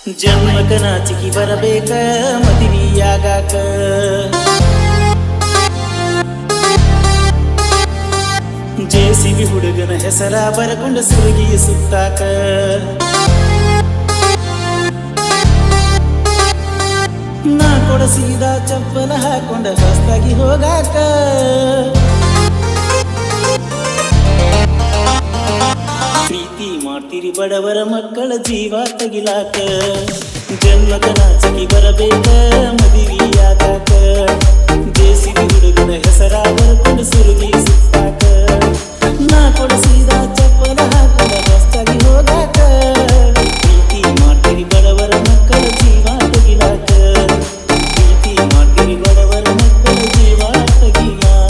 ಜನ್ಮಕ ನಾಚಿಕಿ ಬರಬೇಕ ಮದುವೆಯಾಗಾಕ ಜೆಸಿಬಿ ಹುಡುಗನ ಹೆಸರ ಬರಕೊಂಡ ಸುರುಗಿ ಸುತ್ತಾಕ ನಾ ಕೊಡಸಿದ ಚಪ್ಪಲ ಹಾಕೊಂಡ ಹೊಸ್ತಾಗಿ ಹೋಗಾಕ ಪ್ರೀತಿ ಮಾಡ್ತೀರಿ ಬಡವರ ಮಕ್ಕಳ ಜೀವ ತಗಿಲಾಕ ಜನ್ಮಕ ನಾಚಿಕಿ ಬರಬೇಕ ಮದುವೆಯಾಗಾಕ ಜೆಸಿಬಿ ಹುಡುಗನ ಹೆಸರ ಬರಕೊಂಡ ಸುರುಗಿ ಸುತ್ತಾಕ ನಾ ಕೊಡಸಿದ ಚಪ್ಪಲ ಹಾಕೊಂಡ ಹೊಸ್ತಾಗಿ ಹೋಗಾಕ ಪ್ರೀತಿ ಮಾಡ್ತೀರಿ ಬಡವರ ಮಕ್ಕಳ ಜೀವ ತಗಿಲಾಕ ಪ್ರೀತಿ ಮಾಡ್ತೀರಿ ಬಡವರ ಮಕ್ಕಳ ಜೀವ ತಗಿಲಾಕ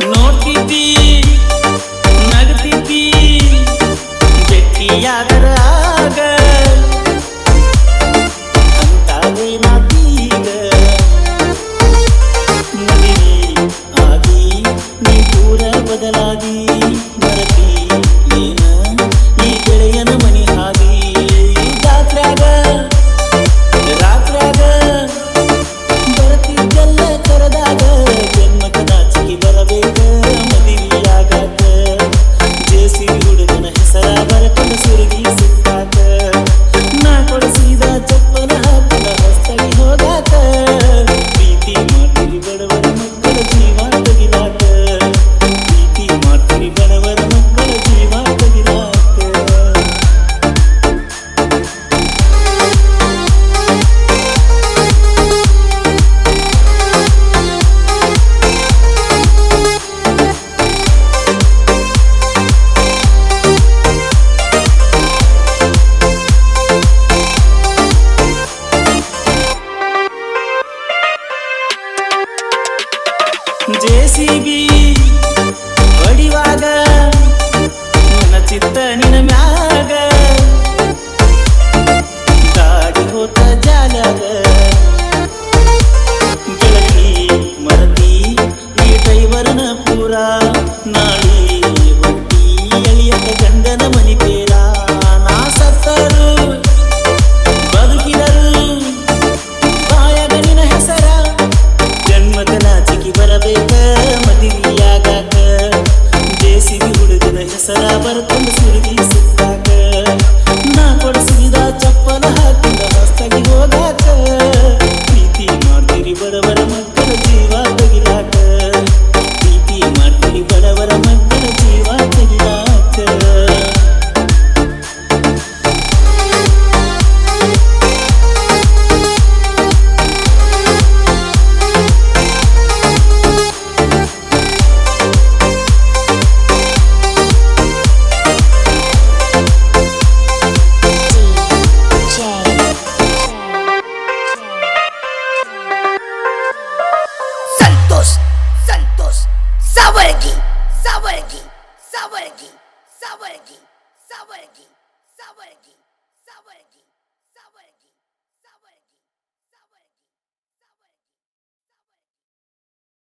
ನೋಡ್ತಿದ್ದಿ ನಗತಿದ್ದಿ ಬೆಟ್ಟಿಯಾದರ ಆಗ ಅಂತಾವೇ ನಾತೀಗ ಮದುವೆ ಆಗಿ ನೀ ದೂರ ಬದಲಾಗಿ ಮರತಿ ಏನ ಈ ಗೆಳೆಯನ ಮನಿ ಹಾದಿ ಜಾತ್ರ್ಯಾಗ ರಾತ್ರ್ಯಾಗ ಬರ್ತಿದ್ದಲ್ಲ ಕರೆದಾಗ ಜನ್ಮಕ ನಾಚಿಕಿ ಬರಬೇಕ ಮದುವೆಯಾಗಾಕ ಜೆಸಿಬಿ ಹುಡುಗನ ಹೆಸರ ಬರಕೊಂಡ ಸುರುಗಿ ಸುತ್ತಾಕ ನಾ ಕೊಡಿಸಿದ ಚಪ್ಪಲ ಹಾಕೊಂಡ ಹೊಸ್ತಾಗಿ ಹೋಗಾಕ ಪ್ರೀತಿ ಮಾಡ್ತೀರಿ ಬಡವರ ಮಕ್ಕಳ ಜೀವ ತಗಿಲಾಕ ಪ್ರೀತಿ ಮಾಡ್ತೀರಿ ಬಡವರ ಮಕ್ಕಳ ಜೀವ ತಗಿಲಾಕ ಜೆಸಿಬಿ ಹೊಡಿವಾಗ ನನ್ನ ಚಿತ್ತ ನಿನ್ನ ಮ್ಯಾಗ ಗಾಡಿ ಹೋತ ಜಾಲ್ಯಾಗ ಗೆಳತಿ ಮರತಿ ಈ ಡ್ರೈವರ್ನ ಪೂರ ನಾಳಿ ಹೊಟ್ಟಿ ಎಳಿಯಕ ಗಂಡನ ಮನಿ ಪೇರ ನಾ ಸತ್ತರು ಬದುಕಿದರು ಬಾಯಾಗ ನಿನ್ನ ಹೆಸರ ಜನ್ಮಕ ನಾಚಿಕಿ ಬರಬೇಕ ಮದುವೆಯಾಗಾಕ ಜೆಸಿಬಿ ಹುಡುಗನ ಹೆಸರ ಬರಕೊಂಡ ಸುರುಗಿ ಸುತ್ತಾಕ ನಾ ಕೊಡಿಸಿದ ಚಪ್ಪಲ ಹಾಕೊಂಡ ಹೊಸ್ತಾಗಿ ಹೋಗಾಕ ಪ್ರೀತಿ ಮಾಡ್ತೀರಿ ಬಡವರ ಮಕ್ಕಳ ಜೀವ ತಗಿಲಾಕ ಪ್ರೀತಿ ಮಾಡ್ತೀರಿ ಬಡವರ ಮಕ್ಕಳ ಜೀವ ತಗಿಲಾಕ Santos, Santos, Sawargi, Sawargi, Sawargi, Sawargi, Sawargi, Sawargi, Sawargi, Sawargi.